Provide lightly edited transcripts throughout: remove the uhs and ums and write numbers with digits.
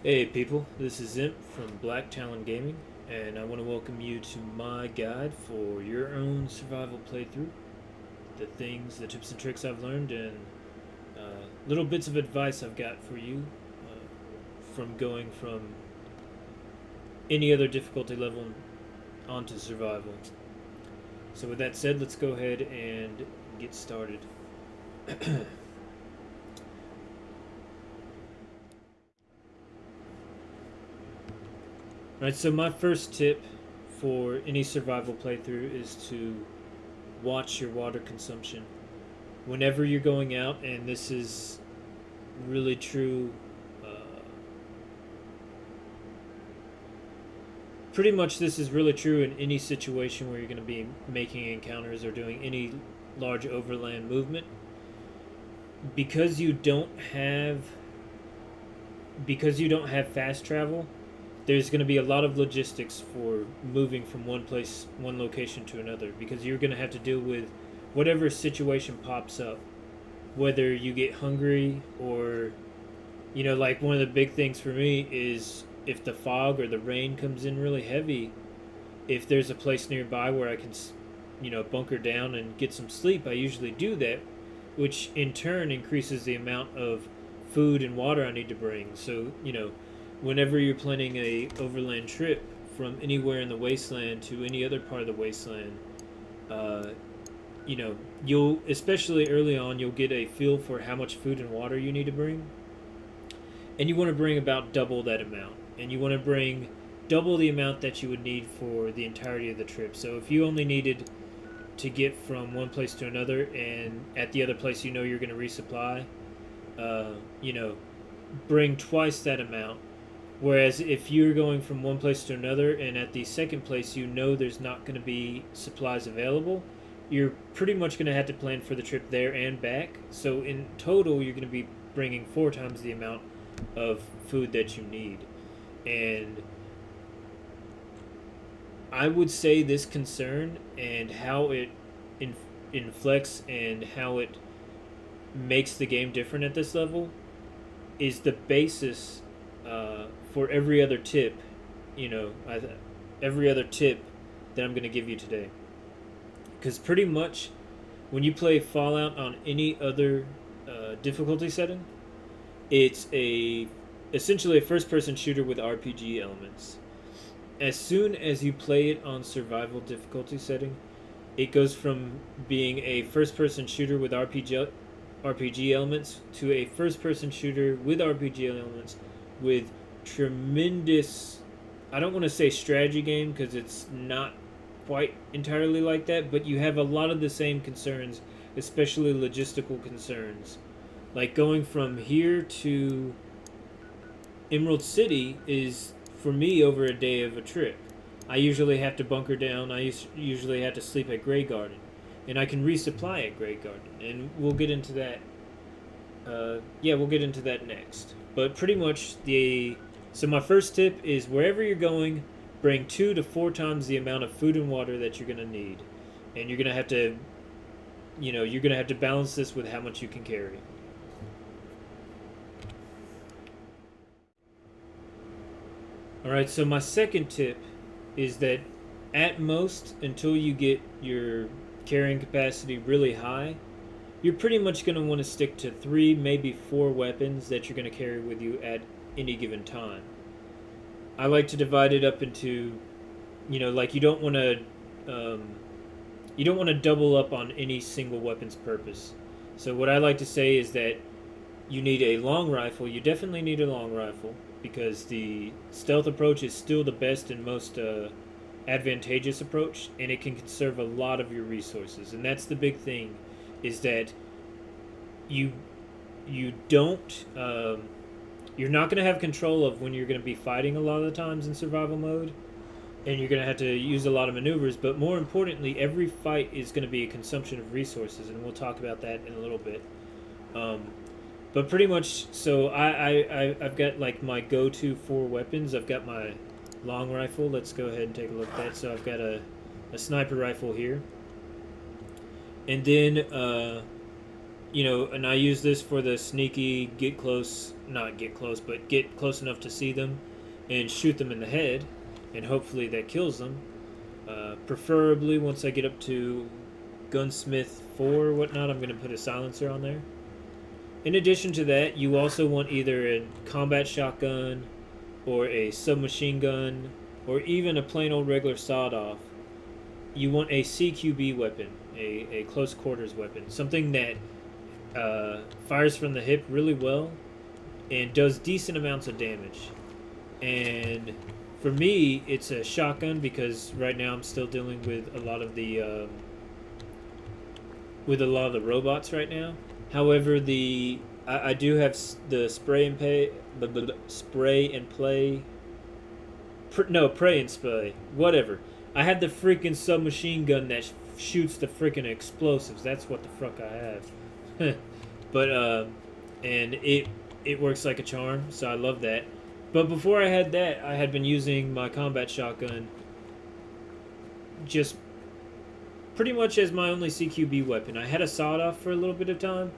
Hey people, this is Imp from Black Talon Gaming, and I want to welcome you to my guide for your own survival playthrough. The things, the tips and tricks I've learned, and little bits of advice I've got for you from going from any other difficulty level onto survival. So with that said, let's go ahead and get started. Alright, so my first tip for any survival playthrough is to watch your water consumption. Whenever you're going out, and this is really true, pretty much this is really true in any situation where you're going to be making encounters or doing any large overland movement. Because you don't have fast travel, there's going to be a lot of logistics for moving from one location to another, because you're going to have to deal with whatever situation pops up, whether you get hungry or, like one of the big things for me is if the fog or the rain comes in really heavy, if there's a place nearby where I can, bunker down and get some sleep, I usually do that, which in turn increases the amount of food and water I need to bring. So, whenever you're planning a overland trip from anywhere in the wasteland to any other part of the wasteland, uh, you'll, especially early on, you'll get a feel for how much food and water you need to bring. And you want to bring about double that amount. And you want to bring double the amount that you would need for the entirety of the trip. So if you only needed to get from one place to another, and at the other place you're going to resupply, uh, you know, bring twice that amount. Whereas if you're going from one place to another, and at the second place there's not going to be supplies available, you're pretty much going to have to plan for the trip there and back. So in total, you're going to be bringing 4 times the amount of food that you need. And I would say this concern and how it inflects and how it makes the game different at this level is the basis for every other tip, every other tip that I'm going to give you today. Because pretty much when you play Fallout on any other difficulty setting, it's essentially a first-person shooter with RPG elements. As soon as you play it on survival difficulty setting, it goes from being a first-person shooter with RPG elements to a first-person shooter with RPG elements with tremendous, I don't want to say strategy game because it's not quite entirely like that, but you have a lot of the same concerns, especially logistical concerns. Like going from here to Emerald City is, for me, over a day of a trip. I usually have to bunker down. I usually have to sleep at Grey Garden. And I can resupply at Grey Garden. And we'll get into that. We'll get into that next. But pretty much so my first tip is wherever you're going, bring 2 to 4 times the amount of food and water that you're going to need. And you're going to have to, balance this with how much you can carry. Alright, so my second tip is that at most, until you get your carrying capacity really high, you're pretty much going to want to stick to 3, maybe 4 weapons that you're going to carry with you at any given time. I like to divide it up into, like you don't want to double up on any single weapon's purpose. So what I like to say is that you need a long rifle. You definitely need a long rifle because the stealth approach is still the best and most advantageous approach, and it can conserve a lot of your resources. And that's the big thing, is that you don't you're not going to have control of when you're going to be fighting a lot of the times in survival mode, and you're going to have to use a lot of maneuvers. But more importantly, every fight is going to be a consumption of resources, and we'll talk about that in a little bit. But pretty much, so I've got like my go-to 4 weapons. I've got my long rifle. Let's go ahead and take a look at that. So I've got a sniper rifle here. And then you know, and I use this for the sneaky get close, not get close, but get close enough to see them and shoot them in the head, and hopefully that kills them. Preferably, once I get up to Gunsmith 4 or whatnot, I'm going to put a silencer on there. In addition to that, you also want either a combat shotgun or a submachine gun or even a plain old regular sawed-off. You want a CQB weapon, a close quarters weapon, something that fires from the hip really well and does decent amounts of damage. And for me, it's a shotgun because right now I'm still dealing with a lot of the robots right now. However, I do have the spray and play, pray and spray, whatever. I have the freaking submachine gun that shoots the freaking explosives. That's what the fuck I have. But and it works like a charm, so I love that. But before I had that, I had been using my combat shotgun just pretty much as my only CQB weapon. I had a sawed-off for a little bit of time,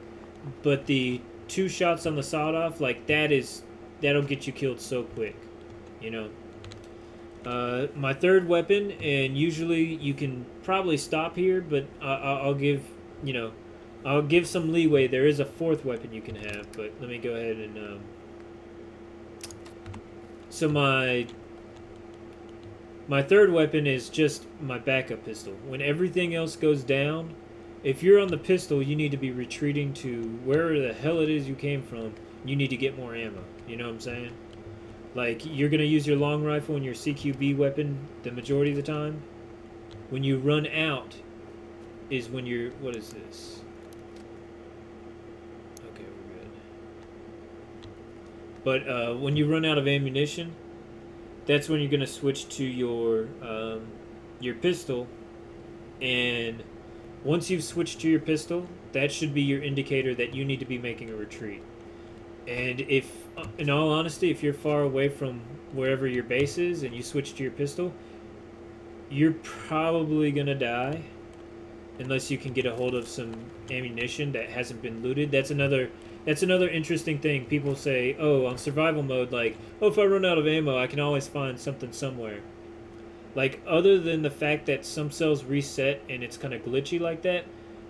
but the 2 shots on the sawed-off, like that'll get you killed so quick, you know. My third weapon, and usually you can probably stop here, but I'll give, you know, I'll give some leeway. There is a 4th weapon you can have, but let me go ahead and so my 3rd weapon is just my backup pistol. When everything else goes down, if you're on the pistol, you need to be retreating to wherever the hell it is you came from. You need to get more ammo. You know what I'm saying? Like, you're going to use your long rifle and your CQB weapon the majority of the time. When you run out is when you're... What is this? Okay, we're good. But when you run out of ammunition, that's when you're going to switch to your pistol. And once you've switched to your pistol, that should be your indicator that you need to be making a retreat. And if, in all honesty, if you're far away from wherever your base is and you switch to your pistol, you're probably going to die unless you can get a hold of some ammunition that hasn't been looted. That's another interesting thing. People say, oh, on survival mode, like, oh, if I run out of ammo, I can always find something somewhere. Like, other than the fact that some cells reset and it's kind of glitchy like that,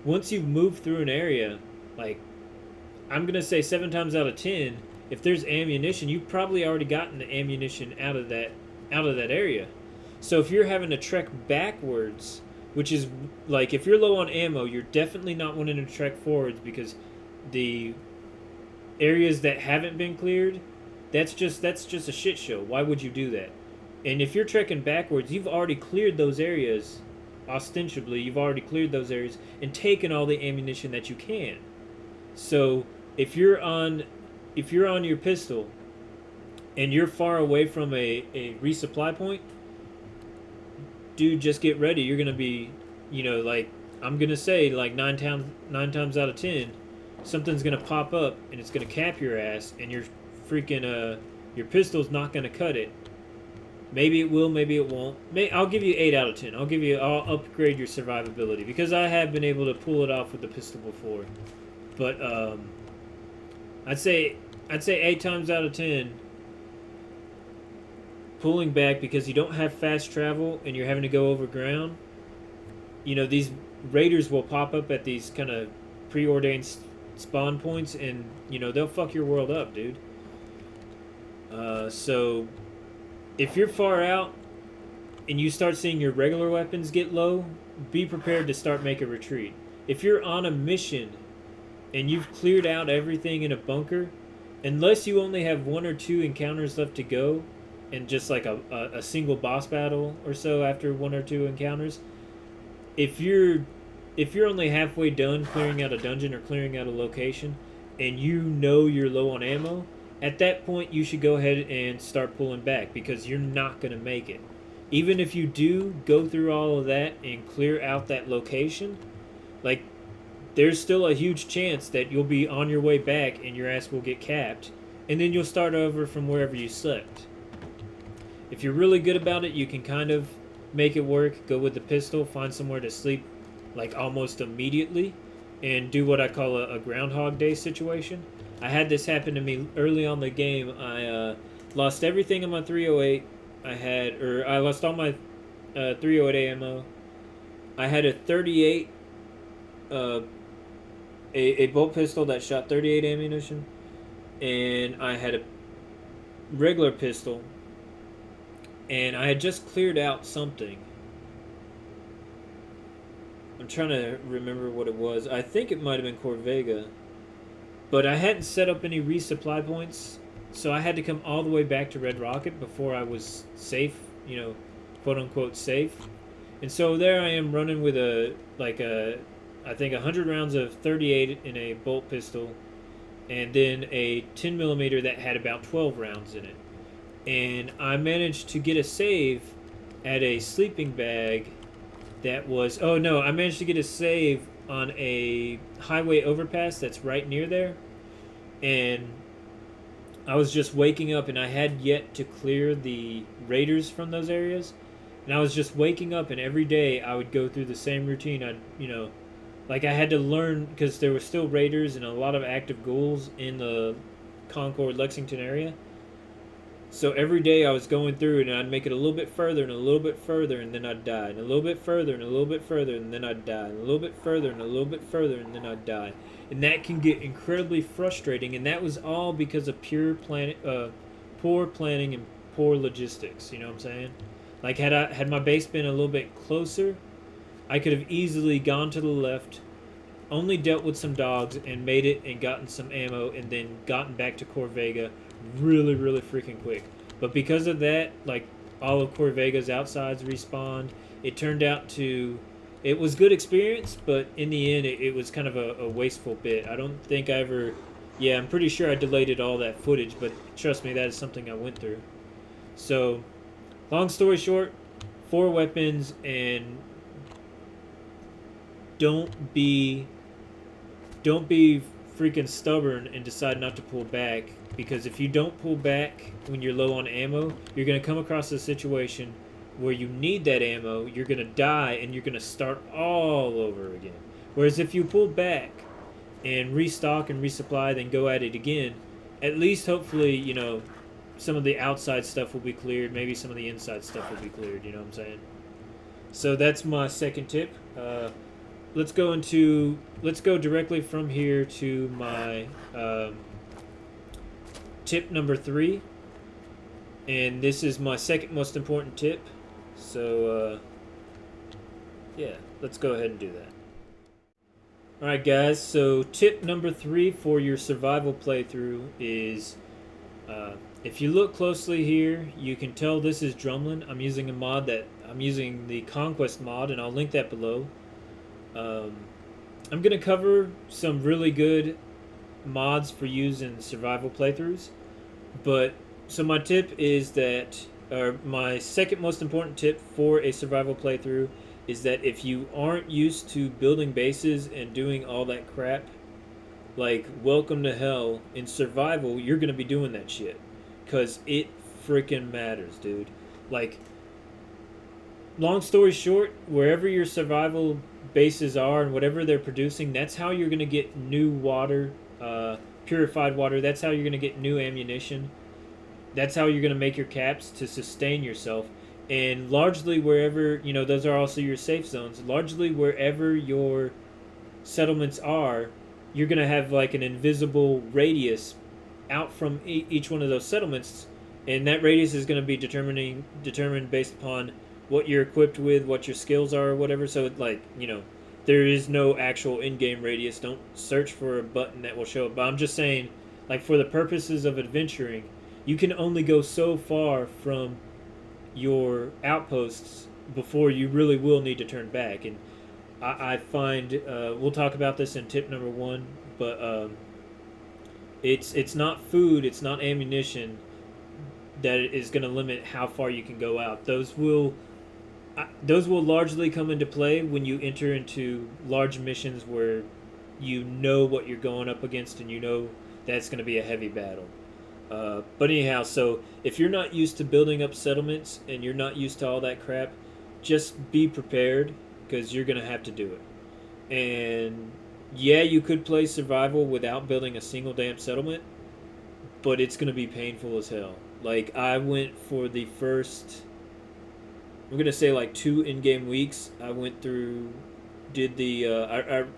once you've moved through an area, like, I'm going to say 7 times out of 10, if there's ammunition, you've probably already gotten the ammunition out of that area. So if you're having to trek backwards, which is, like, if you're low on ammo, you're definitely not wanting to trek forwards because the areas that haven't been cleared, that's just a shit show. Why would you do that? And if you're trekking backwards, you've already cleared those areas. Ostensibly, you've already cleared those areas and taken all the ammunition that you can. So if you're on your pistol and you're far away from a resupply point, dude, just get ready. You're gonna be, you know, like, I'm gonna say, like, 9 times out of 10, something's gonna pop up and it's gonna cap your ass, and your freaking your pistol's not gonna cut it. Maybe it will, maybe it won't. I'll give you 8 out of 10. I'll upgrade your survivability because I have been able to pull it off with the pistol before. But I'd say 8 times out of 10, pulling back because you don't have fast travel and you're having to go over ground. You know, these raiders will pop up at these kind of preordained spawn points, and you know they'll fuck your world up, dude. So if you're far out and you start seeing your regular weapons get low, be prepared to start making a retreat. If you're on a mission and you've cleared out everything in a bunker, unless you only have 1 or 2 encounters left to go, and just like a single boss battle or so after 1 or 2 encounters, if you're only halfway done clearing out a dungeon or clearing out a location, and you know you're low on ammo, at that point you should go ahead and start pulling back because you're not going to make it. Even if you do go through all of that and clear out that location, like, there's still a huge chance that you'll be on your way back and your ass will get capped, and then you'll start over from wherever you slept. If you're really good about it, you can kind of make it work, go with the pistol, find somewhere to sleep like almost immediately, and do what I call a Groundhog Day situation. I had this happen to me early on the game. I lost everything in my 308. I lost all my 308 ammo. I had a 38, uh, a bolt pistol that shot 38 ammunition, and I had a regular pistol, and I had just cleared out something. I'm trying to remember what it was. I think it might have been Corvega, but I hadn't set up any resupply points, so I had to come all the way back to Red Rocket before I was safe, quote unquote safe. And so there I am running with I think 100 rounds of 38 in a bolt pistol, and then a 10 millimeter that had about 12 rounds in it. And I managed to get a save at a sleeping bag that was, oh no, I managed to get a save on a highway overpass that's right near there. And I was just waking up, and I had yet to clear the raiders from those areas. And I was just waking up, and every day I would go through the same routine. Like I had to learn, because there were still raiders and a lot of active ghouls in the Concord, Lexington area. So every day I was going through, and I'd make it a little bit further and a little bit further, and then I'd die, and a little bit further and a little bit further, and then I'd die, and a little bit further and a little bit further, and then I'd die. And that can get incredibly frustrating, and that was all because of poor planning and poor logistics. You know what I'm saying? Like had my base been a little bit closer, I could have easily gone to the left, only dealt with some dogs, and made it and gotten some ammo, and then gotten back to Corvega really, really freaking quick. But because of that, like, all of Corvega's outsides respawned. It was good experience, but in the end, it was kind of a wasteful bit. I don't think I ever, yeah, I'm pretty sure I deleted all that footage, but trust me, that is something I went through. So, long story short, 4 weapons, and don't be freaking stubborn and decide not to pull back, because if you don't pull back when you're low on ammo, you're going to come across a situation where you need that ammo, you're going to die, and you're going to start all over again. Whereas if you pull back and restock and resupply, then go at it again, at least hopefully, some of the outside stuff will be cleared, maybe some of the inside stuff will be cleared, you know what I'm saying? So that's my second tip. Let's go directly from here to my tip number 3, and this is my second most important tip. So yeah, let's go ahead and do that. Alright guys, so tip number 3 for your survival playthrough is, if you look closely here, you can tell this is Drumlin. I'm using the Conquest mod, and I'll link that below. I'm going to cover some really good mods for use in survival playthroughs, but so my tip is that, or my second most important tip for a survival playthrough is that if you aren't used to building bases and doing all that crap, like, welcome to hell. In survival, you're going to be doing that shit, because it freaking matters, dude. Like, long story short, wherever your survival bases are and whatever they're producing, that's how you're going to get new water, purified water. That's how you're going to get new ammunition. That's how you're going to make your caps to sustain yourself. And largely wherever, those are also your safe zones. Largely wherever your settlements are, you're going to have like an invisible radius out from each one of those settlements. And that radius is going to be determined based upon what you're equipped with, what your skills are, or whatever. So, there is no actual in-game radius. Don't search for a button that will show up. But I'm just saying, like, for the purposes of adventuring, you can only go so far from your outposts before you really will need to turn back. And I find, we'll talk about this in tip number 1, but it's not food, it's not ammunition that is going to limit how far you can go out. Those will largely come into play when you enter into large missions where you know what you're going up against, and you know that's going to be a heavy battle. But anyhow, so if you're not used to building up settlements and you're not used to all that crap, just be prepared, because you're going to have to do it. And Yeah, you could play survival without building a single damn settlement, but it's gonna be painful as hell. Like I went for the first, I'm gonna say like 2 in-game weeks. I went through, did the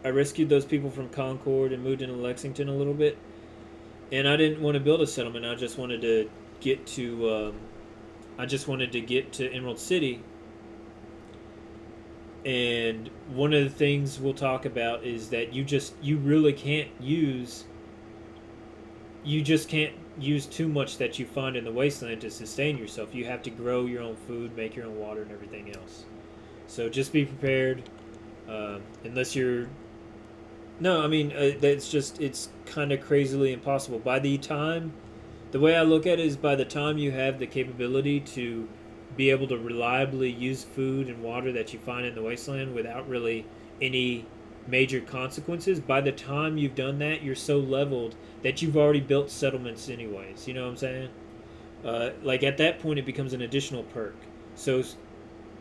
I rescued those people from Concord and moved into Lexington a little bit, and I didn't want to build a settlement. Get to I just wanted to get to Emerald City. And one of the things we'll talk about is that you really can't use, you just can't use too much that you find in the wasteland to sustain yourself. You have to grow your own food, make your own water, and everything else. So just be prepared. Unless you're, no, I mean that's just, it's kind of crazily impossible. The way I look at it is by the time you have the capability to be able to reliably use food and water that you find in the wasteland without really any major consequences, by the time you've done that, you're so leveled that you've already built settlements anyways. You know what I'm saying? Like at that point, it becomes an additional perk. So,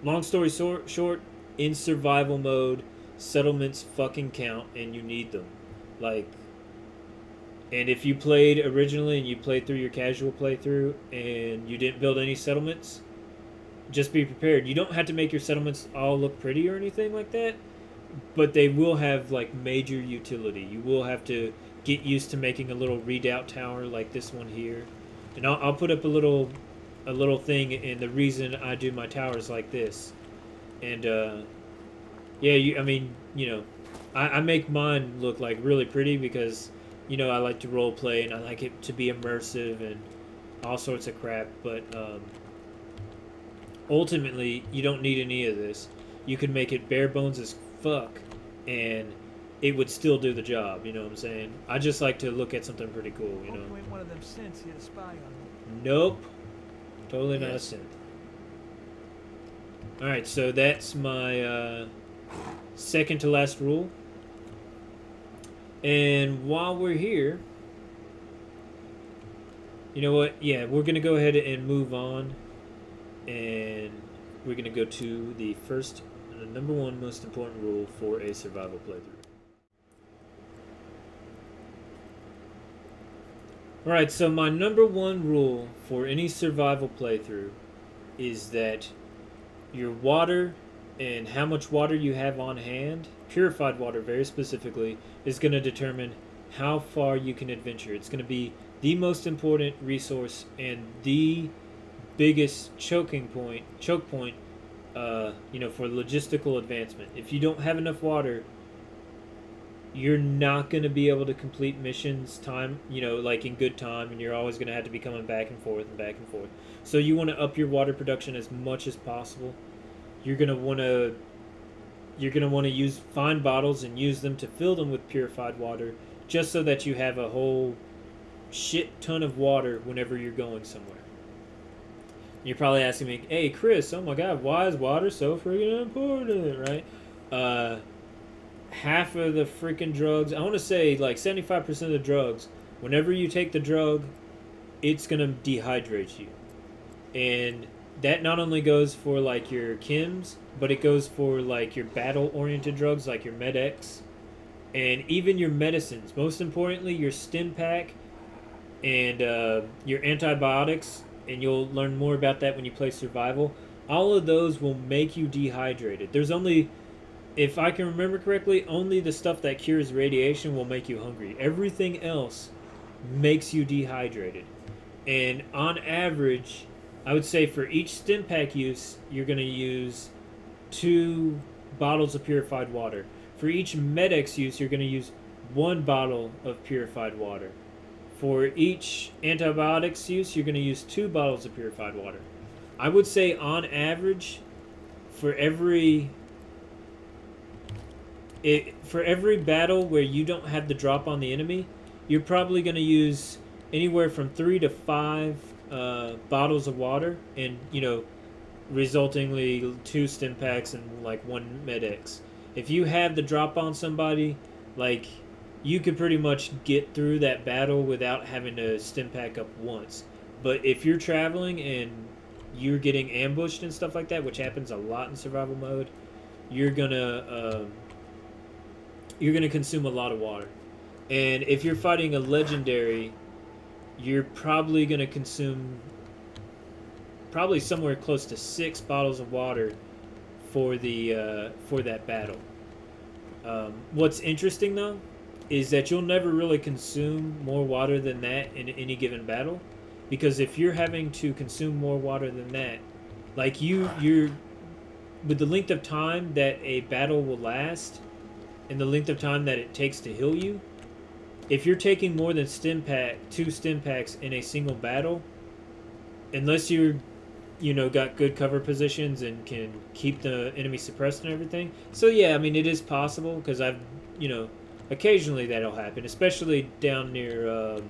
long story short, in survival mode, settlements fucking count and you need them. Like, and if you played originally and you played through your casual playthrough and you didn't build any settlements, just be prepared. You don't have to make your settlements all look pretty or anything like that, but they will have like major utility. You will have to get used to making a little redoubt tower like this one here, and I'll put up a little thing. And the reason I do my towers like this, and yeah, I mean, I make mine look like really pretty because I like to role play and I like it to be immersive and all sorts of crap, but ultimately you don't need any of this. You can make it bare bones as fuck and it would still do the job. You know what I'm saying? I just like to look at something pretty cool. You ain't one of them synths here to spy on me. Nope, totally not a synth. All right, so that's my second to last rule. And while we're here, you know what? Yeah, we're gonna go ahead and move on, and we're gonna go to the first, number one most important rule for a survival playthrough. Alright, so my number one rule for any survival playthrough is that your water and how much water you have on hand, purified water very specifically, is going to determine how far you can adventure. It's going to be the most important resource and the biggest choke point, for logistical advancement. If you don't have enough water, you're not going to be able to complete missions like in good time, and you're always going to have to be coming back and forth and back and forth. So you want to up your water production as much as possible. You're going to want to find bottles and use them to fill them with purified water, just so that you have a whole shit ton of water whenever you're going somewhere. You're probably asking me, hey Chris, oh my god, why is water so freaking important, right? Half of the freaking drugs, I want to say like 75% of the drugs, whenever you take the drug, it's going to dehydrate you. And that not only goes for like your chems, but it goes for like your battle oriented drugs like your Med-X and even your medicines. Most importantly, your stim pack and your antibiotics, and you'll learn more about that when you play survival. All of those will make you dehydrated. There's only, if I can remember correctly, only the stuff that cures radiation will make you hungry. Everything else makes you dehydrated. And on average, I would say for each stim pack use, you're going to use 2 bottles of purified water. For each Med-X use, you're going to use 1 bottle of purified water. For each antibiotics use, you're going to use 2 bottles of purified water. I would say on average, for every battle where you don't have the drop on the enemy, you're probably going to use anywhere from 3 to 5 bottles of water, and resultingly 2 stim packs and like 1 Med-X. If you have the drop on somebody, like, you could pretty much get through that battle without having to stim pack up once. But if you're traveling and you're getting ambushed and stuff like that, which happens a lot in survival mode, you're gonna you're going to consume a lot of water. And if you're fighting a legendary, you're probably going to consume probably somewhere close to 6 bottles of water for that battle. What's interesting though is that you'll never really consume more water than that in any given battle, because if you're having to consume more water than that, like you're with the length of time that a battle will last and the length of time that it takes to heal you, if you're taking more than two stim packs in a single battle, unless you're got good cover positions and can keep the enemy suppressed and everything. So yeah, I mean it is possible, because I've occasionally that'll happen, especially down near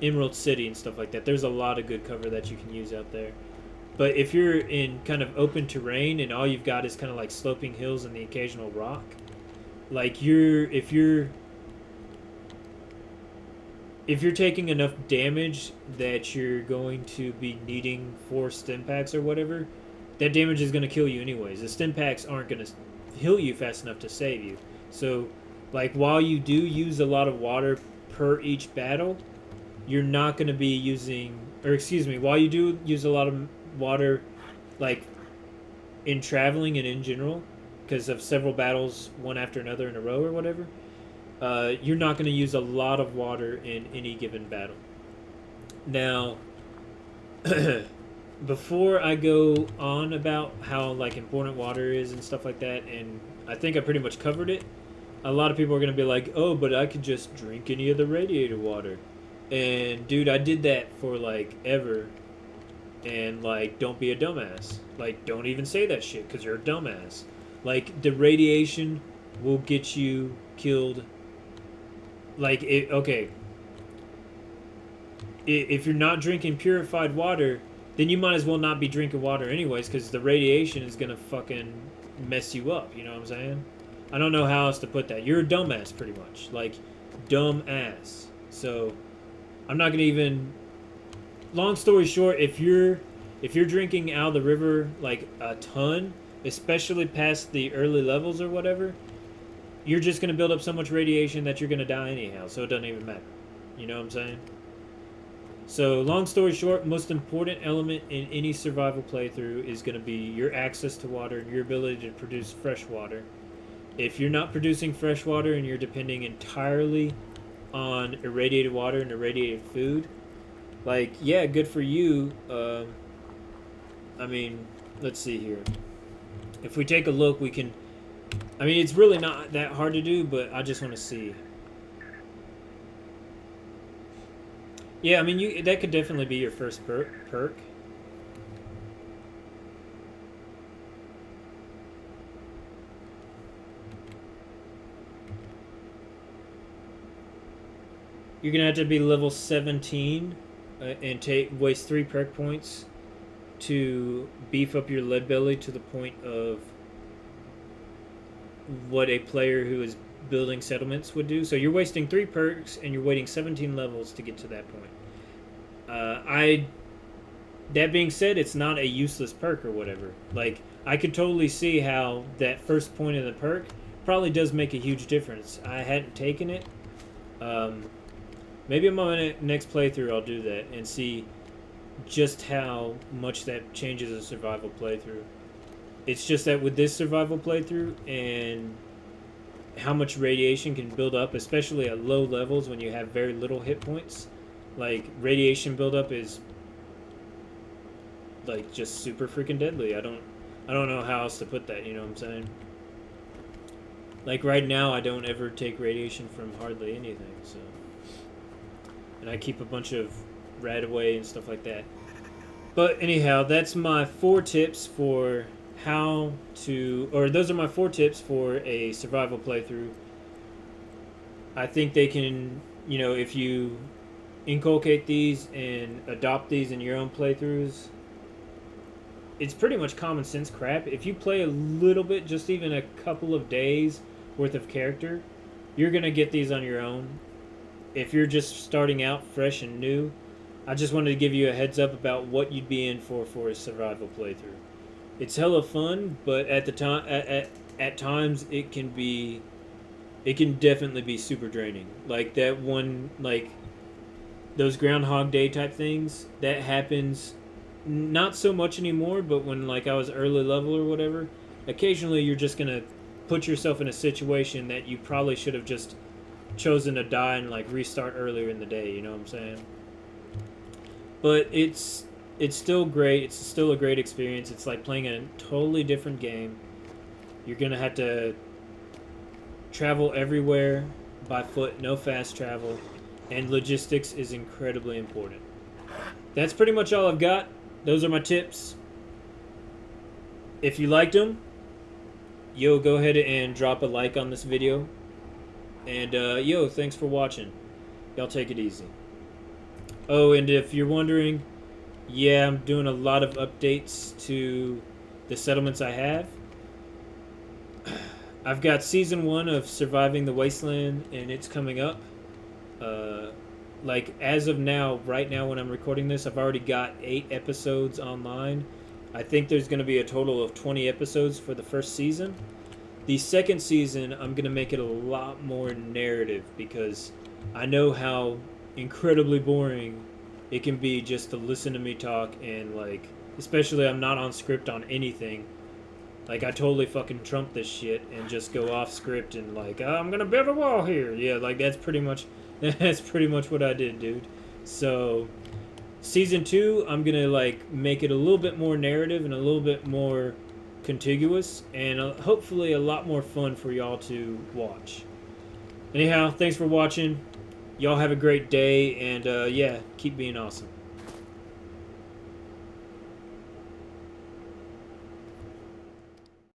Emerald City and stuff like that. There's a lot of good cover that you can use out there. But if you're in kind of open terrain and all you've got is kind of like sloping hills and the occasional rock, like if you're taking enough damage that you're going to be needing 4 stim packs or whatever, that damage is going to kill you anyways. The stim packs aren't going to heal you fast enough to save you. So, like, while you do use a lot of water per each battle, you're not going to be using, or excuse me, while you do use a lot of water, like, in traveling and in general, because of several battles one after another in a row or whatever, you're not going to use a lot of water in any given battle. Now, before I go on about how like important water is and stuff like that, and I think I pretty much covered it, a lot of people are going to be like, oh, but I could just drink any of the radiator water. And dude, I did that for like ever. And like, don't be a dumbass. Like, don't even say that shit, because you're a dumbass. Like, the radiation will get you killed. Like, okay. If you're not drinking purified water, then you might as well not be drinking water anyways, because the radiation is going to fucking mess you up. You know what I'm saying? I don't know how else to put that. You're a dumbass, pretty much. Like, dumbass. So, I'm not going to even... Long story short, if you're drinking out of the river, like, a ton, especially past the early levels or whatever, you're just going to build up so much radiation that you're going to die anyhow, so it doesn't even matter. You know what I'm saying? So, long story short, most important element in any survival playthrough is going to be your access to water and your ability to produce fresh water. If you're not producing fresh water and you're depending entirely on irradiated water and irradiated food, like, yeah, good for you. I mean, let's see here. If we take a look, we can... I mean, it's really not that hard to do, but I just want to see. Yeah, I mean, that could definitely be your first perk. You're going to have to be level 17 and waste 3 perk points to beef up your lead belly to the point of what a player who is building settlements would do. So you're wasting 3 perks and you're waiting 17 levels to get to that point. That being said, it's not a useless perk or whatever. Like, I could totally see how that first point of the perk probably does make a huge difference. I hadn't taken it. Maybe in my next playthrough I'll do that and see just how much that changes a survival playthrough. It's just that with this survival playthrough and how much radiation can build up, especially at low levels when you have very little hit points, like, radiation buildup is like just super freaking deadly. I don't know how else to put that, you know what I'm saying? Like, right now I don't ever take radiation from hardly anything, so, and I keep a bunch of Radaway and stuff like that. But anyhow, that's my 4 tips for how to, or those are my 4 tips for a survival playthrough. I think they can, if you inculcate these and adopt these in your own playthroughs, it's pretty much common sense crap. If you play a little bit, just even a couple of days worth of character, you're going to get these on your own. If you're just starting out fresh and new, I just wanted to give you a heads up about what you'd be in for a survival playthrough. It's hella fun, but at the time, at times it can definitely be super draining. Like that one, like those Groundhog Day type things that happens not so much anymore, but when like I was early level or whatever, occasionally you're just gonna put yourself in a situation that you probably should have just chosen to die and like restart earlier in the day. You know what I'm saying? But it's still great. It's still a great experience. It's like playing a totally different game. You're gonna have to travel everywhere by foot, no fast travel, and logistics is incredibly important. That's pretty much all I've got. Those are my tips. If you liked them, yo, go ahead and drop a like on this video. And yo, thanks for watching. Y'all take it easy. Oh, and if you're wondering, yeah, I'm doing a lot of updates to the settlements I have. I've got season 1 of Surviving the Wasteland, and it's coming up. Like, as of now, right now when I'm recording this, I've already got 8 episodes online. I think there's going to be a total of 20 episodes for the first season. The second season, I'm going to make it a lot more narrative, because I know how incredibly boring it can be just to listen to me talk, and, like, especially I'm not on script on anything. Like, I totally fucking trump this shit and just go off script and, like, oh, I'm gonna build a wall here. Yeah, like, that's pretty much what I did, dude. So, season 2, I'm gonna, like, make it a little bit more narrative and a little bit more contiguous, and hopefully a lot more fun for y'all to watch. Anyhow, thanks for watching. Y'all have a great day, and, yeah, keep being awesome.